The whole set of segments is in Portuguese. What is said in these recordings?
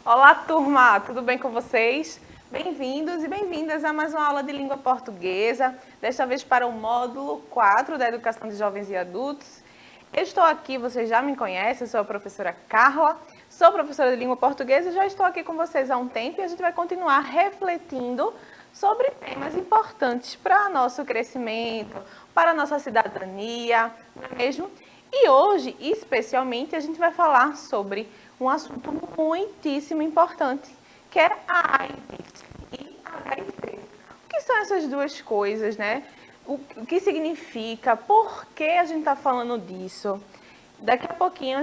Olá, turma! Tudo bem com vocês? Bem-vindos e bem-vindas a mais uma aula de língua portuguesa, desta vez para o módulo 4 da Educação de Jovens e Adultos. Eu estou aqui, vocês já me conhecem, eu sou a professora Carla, sou professora de língua portuguesa e já estou aqui com vocês há um tempo e a gente vai continuar refletindo sobre temas importantes para nosso crescimento, para a nossa cidadania, não é mesmo? E hoje, especialmente, a gente vai falar sobre um assunto muitíssimo importante, que é a AIDS e HIV. O que são essas duas coisas, né? O que significa? Por que a gente está falando disso? Daqui a pouquinho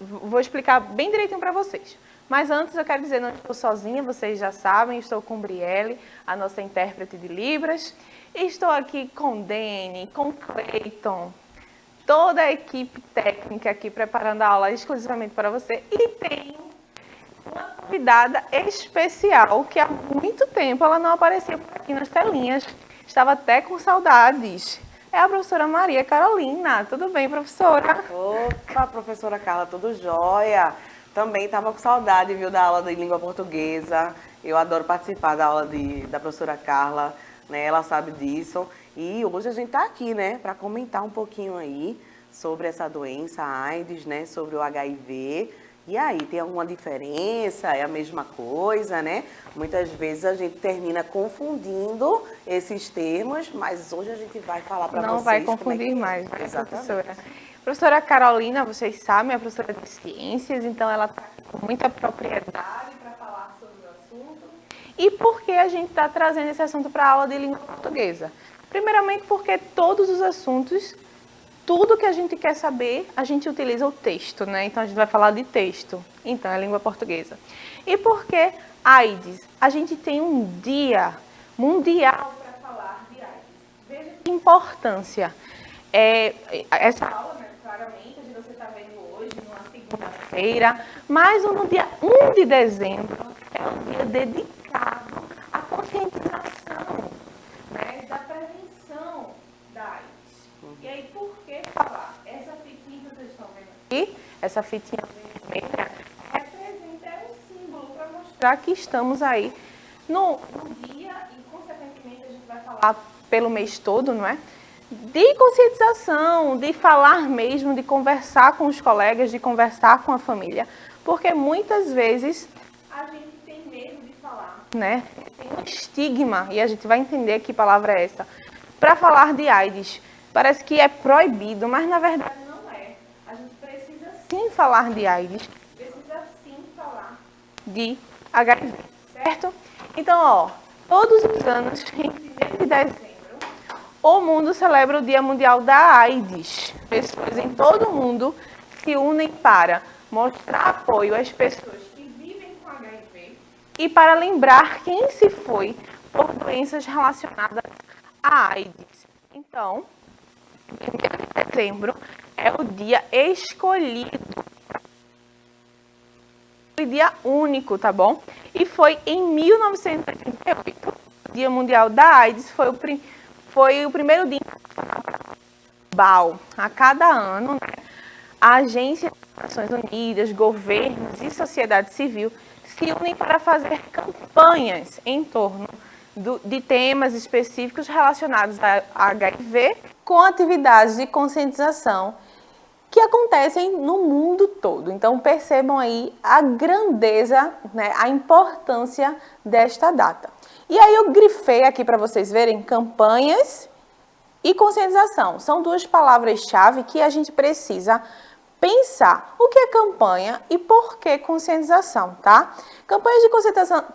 vou explicar bem direitinho para vocês. Mas antes eu quero dizer, não estou sozinha, vocês já sabem, estou com Brielle, a nossa intérprete de Libras. Estou aqui com Dene, com Cleiton, toda a equipe técnica aqui preparando a aula exclusivamente para você. E tenho uma convidada especial que há muito tempo ela não aparecia por aqui nas telinhas. Estava até com saudades. É a professora Maria Carolina. Tudo bem, professora? Opa, professora Carla, tudo jóia? Também estava com saudade, viu, da aula de língua portuguesa. Eu adoro participar da aula da professora Carla, né? Ela sabe disso. E hoje a gente está aqui, né, para comentar um pouquinho aí sobre essa doença, a AIDS, né, sobre o HIV. E aí, tem alguma diferença? É a mesma coisa, né? Muitas vezes a gente termina confundindo esses termos, mas hoje a gente vai falar para vocês. Não vai confundir mais, né, exatamente, professora? Professora Carolina, vocês sabem, é professora de ciências, então ela está com muita propriedade para falar sobre o assunto. E por que a gente está trazendo esse assunto para a aula de língua portuguesa? Primeiramente porque todos os assuntos, tudo que a gente quer saber, a gente utiliza o texto, né? Então a gente vai falar de texto, então é língua portuguesa. E porque AIDS? A gente tem um dia mundial para falar de AIDS. Veja que importância. Essa aula, né, claramente, você está vendo hoje, numa segunda-feira, mas no dia 1 de dezembro é um dia dedicado à conscientização, né, da prevenção da AIDS. E aí, por que falar? Essa fitinha que vocês estão vendo aqui, essa fitinha vermelha, representa um símbolo para mostrar que estamos aí no dia, e consequentemente a gente vai falar pelo mês todo, não é? De conscientização, de falar mesmo, de conversar com os colegas, de conversar com a família. Porque muitas vezes a gente tem medo de falar, né? Tem um estigma, e a gente vai entender que palavra é essa, para falar de AIDS. Parece que é proibido, mas na verdade não é. A gente precisa sim falar de AIDS, precisa sim falar de HIV, certo? Então, ó, todos os anos, em 1º de dezembro, o mundo celebra o Dia Mundial da AIDS. Pessoas em todo o mundo se unem para mostrar apoio às pessoas que vivem com HIV e para lembrar quem se foi por doenças relacionadas à AIDS. Então, 1º de dezembro é o dia escolhido. Foi dia único, tá bom? E foi em 1988. O Dia Mundial da AIDS foi o primeiro dia global. A cada ano, né, a Agência das Nações Unidas, governos e sociedade civil se unem para fazer campanhas em torno de temas específicos relacionados a HIV, com atividades de conscientização que acontecem no mundo todo. Então percebam aí a grandeza, né, a importância desta data. E aí eu grifei aqui para vocês verem campanhas e conscientização. São duas palavras-chave que a gente precisa pensar. O que é campanha e por que conscientização, tá? Campanhas de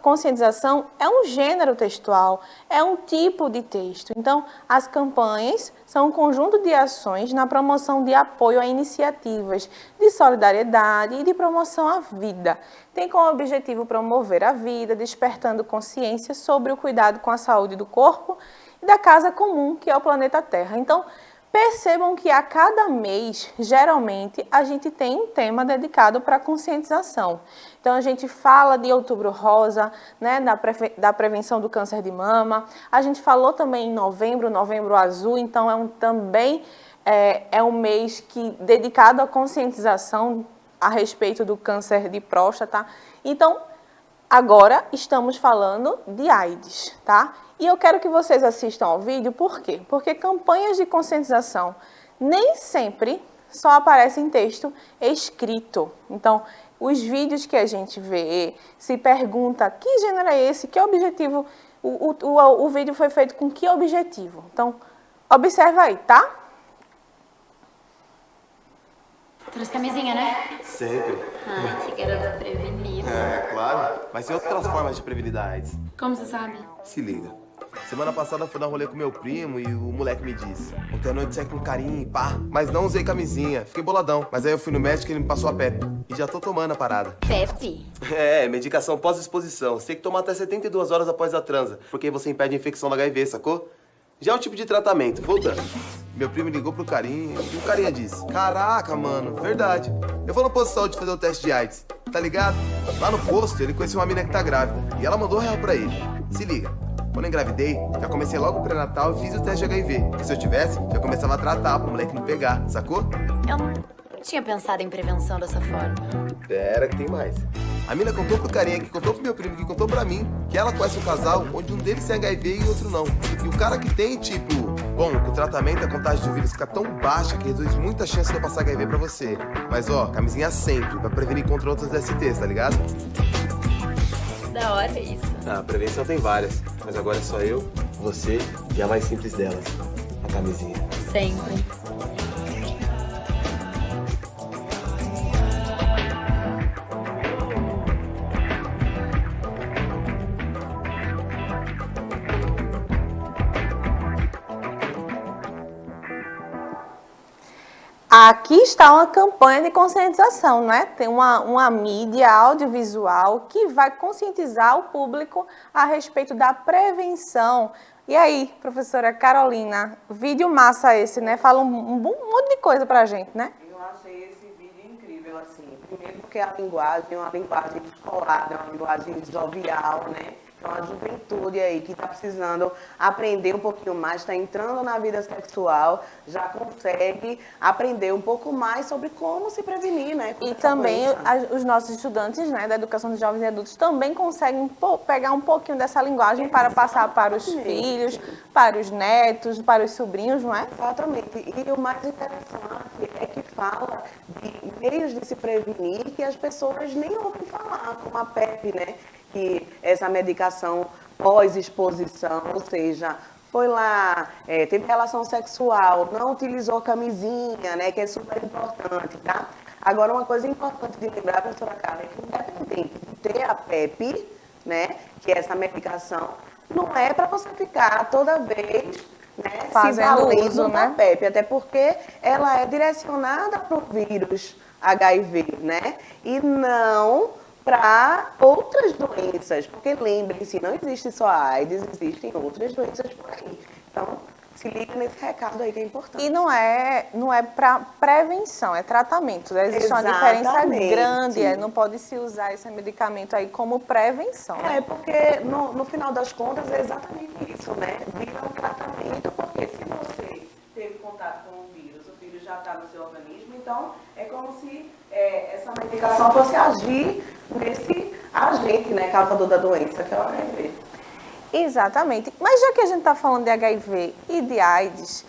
conscientização é um gênero textual, é um tipo de texto. Então, as campanhas são um conjunto de ações na promoção de apoio a iniciativas de solidariedade e de promoção à vida. Tem como objetivo promover a vida, despertando consciência sobre o cuidado com a saúde do corpo e da casa comum, que é o planeta Terra. Então, percebam que a cada mês, geralmente, a gente tem um tema dedicado para conscientização. Então, a gente fala de Outubro Rosa, né, da prevenção do câncer de mama. A gente falou também em Novembro Azul, então também é um mês dedicado à conscientização a respeito do câncer de próstata. Então, agora estamos falando de AIDS, tá? E eu quero que vocês assistam ao vídeo, por quê? Porque campanhas de conscientização nem sempre só aparecem em texto escrito. Então, os vídeos que a gente vê, se pergunta que gênero é esse, que objetivo, o vídeo foi feito com que objetivo. Então, observa aí, tá? Trouxe camisinha, né? Sempre. Ai, que garota prevenida. É, claro. Mas tem outras formas de prevenir da AIDS. Como você sabe? Se liga. Semana passada eu fui dar um rolê com meu primo e o moleque me disse: ontem à noite saí com carinho e pá, mas não usei camisinha. Fiquei boladão. Mas aí eu fui no médico e ele me passou a PEP. E já tô tomando a parada. Pepe? É, medicação pós-exposição. Você tem que tomar até 72 horas após a transa, porque aí você impede a infecção do HIV, sacou? Já é um tipo de tratamento. Voltando. Meu primo ligou pro carinha e o carinha disse: caraca, mano, verdade. Eu vou no posto de saúde fazer o teste de AIDS, tá ligado? Lá no posto ele conheceu uma mina que tá grávida e ela mandou real pra ele. Se liga. Quando eu engravidei, já comecei logo o pré-natal e fiz o teste de HIV. Que se eu tivesse, já começava a tratar pro moleque não pegar, sacou? Eu não tinha pensado em prevenção dessa forma. Pera que tem mais. A mina contou pro carinha, que contou pro meu primo, que contou pra mim, que ela conhece um casal onde um deles tem HIV e o outro não. E o cara que tem, tipo, bom, com o tratamento a contagem de vírus fica tão baixa que reduz muita chance de eu passar HIV pra você. Mas ó, camisinha sempre, pra prevenir contra outras STs, tá ligado? Da hora isso. Ah, a prevenção tem várias, mas agora é só eu, você e a mais simples delas, a camisinha. Sempre. Aqui está uma campanha de conscientização, né? Tem uma mídia audiovisual que vai conscientizar o público a respeito da prevenção. E aí, professora Carolina, vídeo massa esse, né? Fala um monte de coisa pra gente, né? Eu achei esse vídeo incrível, assim. Primeiro porque a linguagem é uma linguagem descolada, é uma linguagem jovial, né? Então, a juventude aí que está precisando aprender um pouquinho mais, está entrando na vida sexual, já consegue aprender um pouco mais sobre como se prevenir, né? E também os nossos estudantes, né, da educação de jovens e adultos também conseguem pegar um pouquinho dessa linguagem para passar para os filhos, para os netos, para os sobrinhos, não é? Exatamente. E o mais interessante é que fala de meios de se prevenir que as pessoas nem ouvem falar, como a PEP, né? Que essa medicação pós-exposição, ou seja, foi lá, teve relação sexual, não utilizou camisinha, né, que é super importante, tá? Agora, uma coisa importante de lembrar, professora Carla, é que independente de ter a PEP, né, que é essa medicação, não é para você ficar toda vez, né, fazendo se valendo uso, da né? PEP, até porque ela é direcionada para o vírus HIV, né, e não para outras doenças, porque lembre-se, não existe só a AIDS, existem outras doenças por aí. Então, se liga nesse recado aí que é importante. E não é para prevenção, é tratamento. Existe uma diferença Exatamente. grande, não pode se usar esse medicamento aí como prevenção. É, porque no final das contas é exatamente isso, né? Vira um tratamento, porque se você teve contato com o vírus já está no seu organismo, então é como se essa medicação fosse agir nesse agente, né, causador da doença, que é o HIV. Exatamente. Mas já que a gente está falando de HIV e de AIDS,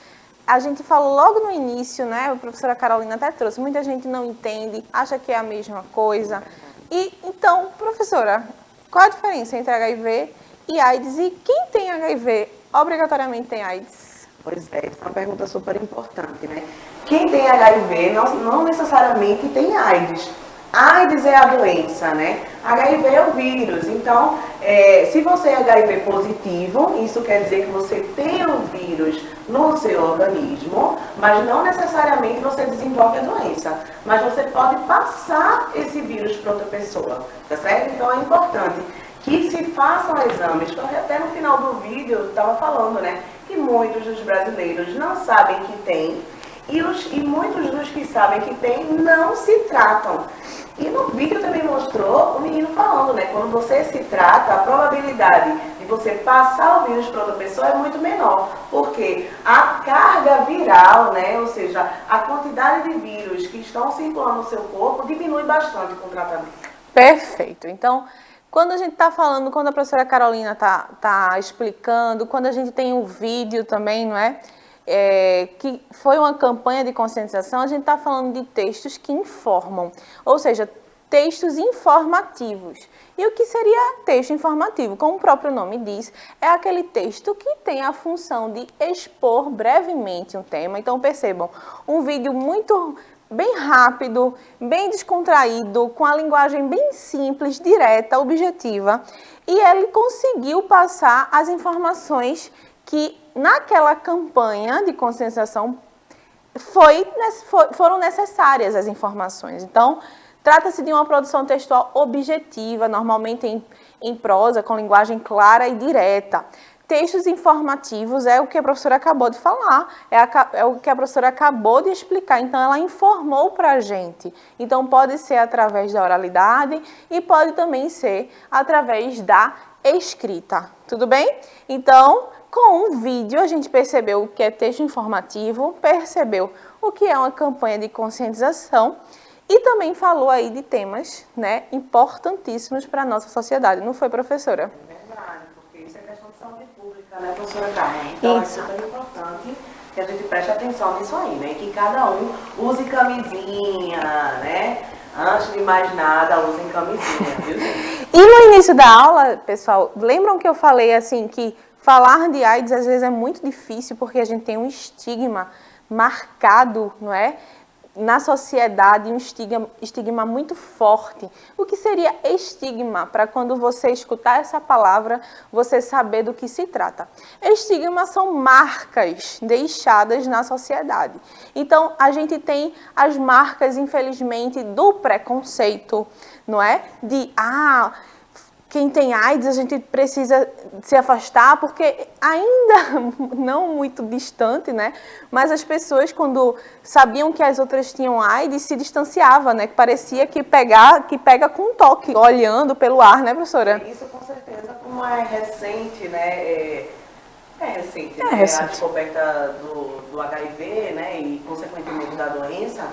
a gente falou logo no início, né? A professora Carolina até trouxe, muita gente não entende, acha que é a mesma coisa. E então, professora, qual a diferença entre HIV e AIDS? E quem tem HIV obrigatoriamente tem AIDS? Pois é, essa é uma pergunta super importante, né? Quem tem HIV não necessariamente tem AIDS. AIDS é a doença, né? HIV é o vírus. Então, se você é HIV positivo, isso quer dizer que você tem o vírus no seu organismo, mas não necessariamente você desenvolve a doença. Mas você pode passar esse vírus para outra pessoa, tá certo? Então, é importante que se façam exames. Até no final do vídeo eu estava falando, né? Que muitos dos brasileiros não sabem que tem e muitos dos que sabem que tem não se tratam. E no vídeo também mostrou o menino falando, né? Quando você se trata, a probabilidade de de você passar o vírus para outra pessoa é muito menor, porque a carga viral, né, ou seja, a quantidade de vírus que estão circulando no seu corpo diminui bastante com o tratamento. Perfeito. Então, quando a gente está falando, quando a professora Carolina está explicando, quando a gente tem um vídeo também, não é? Que foi uma campanha de conscientização, a gente está falando de textos que informam, ou seja, textos informativos. E o que seria texto informativo? Como o próprio nome diz, é aquele texto que tem a função de expor brevemente um tema. Então percebam, um vídeo bem rápido, bem descontraído, com a linguagem bem simples, direta, objetiva, e ele conseguiu passar as informações que naquela campanha de conscientização foram necessárias as informações. Então, trata-se de uma produção textual objetiva, normalmente em prosa, com linguagem clara e direta. Textos informativos é o que a professora acabou de falar, é o que a professora acabou de explicar. Então, ela informou para a gente. Então, pode ser através da oralidade e pode também ser através da escrita. Tudo bem? Então, com um vídeo, a gente percebeu o que é texto informativo, percebeu o que é uma campanha de conscientização e também falou aí de temas, né, importantíssimos para a nossa sociedade. Não foi, professora? É verdade, porque isso é questão de saúde pública, né, professora Carla? Então, é super importante que a gente preste atenção nisso aí, né? Que cada um use camisinha, né? Antes de mais nada, usem camisinha, viu, gente? E no início da aula, pessoal, lembram que eu falei assim que falar de AIDS às vezes é muito difícil porque a gente tem um estigma marcado, não é? Na sociedade, um estigma muito forte. O que seria estigma? Para quando você escutar essa palavra, você saber do que se trata. Estigmas são marcas deixadas na sociedade. Então, a gente tem as marcas, infelizmente, do preconceito, não é? Quem tem AIDS, a gente precisa se afastar, porque ainda não muito distante, né? Mas as pessoas, quando sabiam que as outras tinham AIDS, se distanciavam, né? Que parecia que pega com um toque, olhando pelo ar, né, professora? Isso, com certeza, como é recente, né? Recente. A descoberta do HIV, né? E, consequentemente, da doença.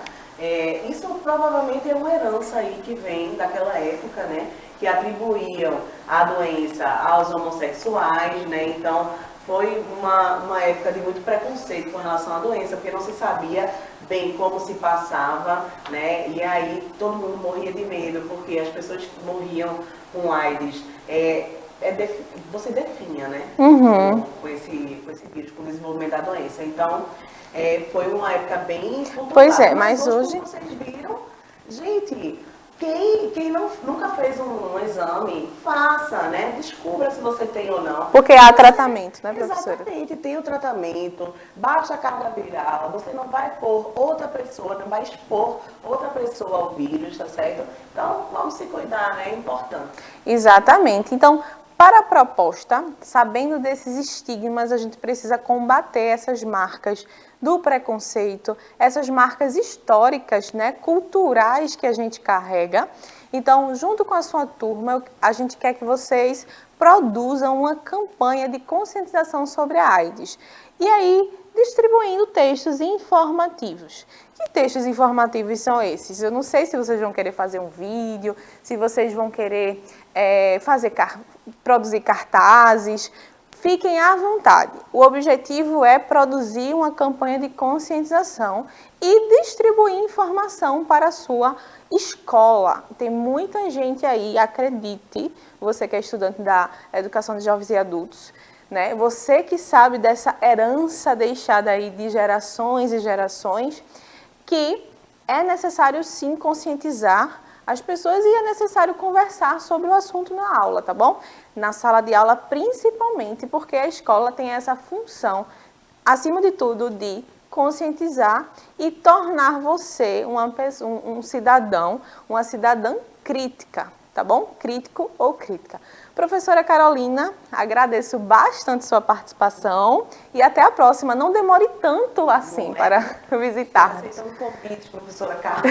Isso provavelmente é uma herança aí que vem daquela época, né? Que atribuíam a doença aos homossexuais, né? Então, foi uma época de muito preconceito com relação à doença, porque não se sabia bem como se passava, né? E aí todo mundo morria de medo, porque as pessoas que morriam com AIDS, você definha, né? Uhum. Com esse vírus, com o desenvolvimento da doença. Então, foi uma época bem complicada. Pois é, mas hoje... Como vocês viram, gente... Quem nunca fez um exame, faça, né? Descubra se você tem ou não. Porque há tratamento, né, professora? Exatamente, tem o tratamento, baixa a carga viral, você não vai pôr outra pessoa, não vai expor outra pessoa ao vírus, tá certo? Então, vamos se cuidar, né? É importante. Exatamente. Então, para a proposta, sabendo desses estigmas, a gente precisa combater essas marcas do preconceito, essas marcas históricas, né, culturais que a gente carrega. Então, junto com a sua turma, a gente quer que vocês produzam uma campanha de conscientização sobre a AIDS. E aí, distribuindo textos informativos. Que textos informativos são esses? Eu não sei se vocês vão querer fazer um vídeo, se vocês vão querer produzir cartazes. Fiquem à vontade. O objetivo é produzir uma campanha de conscientização e distribuir informação para a sua escola. Tem muita gente aí, acredite, você que é estudante da educação de jovens e adultos, né? Você que sabe dessa herança deixada aí de gerações e gerações, que é necessário sim conscientizar as pessoas e é necessário conversar sobre o assunto na aula, tá bom? Na sala de aula, principalmente, porque a escola tem essa função, acima de tudo, de conscientizar e tornar você um cidadão, uma cidadã crítica, tá bom? Crítico ou crítica. Professora Carolina, agradeço bastante sua participação e até a próxima. Não demore tanto assim para visitar. Aceitando o convite, professora Carla.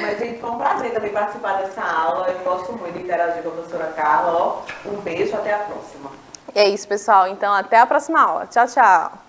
Mas, gente, foi um prazer também participar dessa aula. Eu gosto muito de interagir com a professora Carla. Um beijo, até a próxima. É isso, pessoal. Então, até a próxima aula. Tchau, tchau.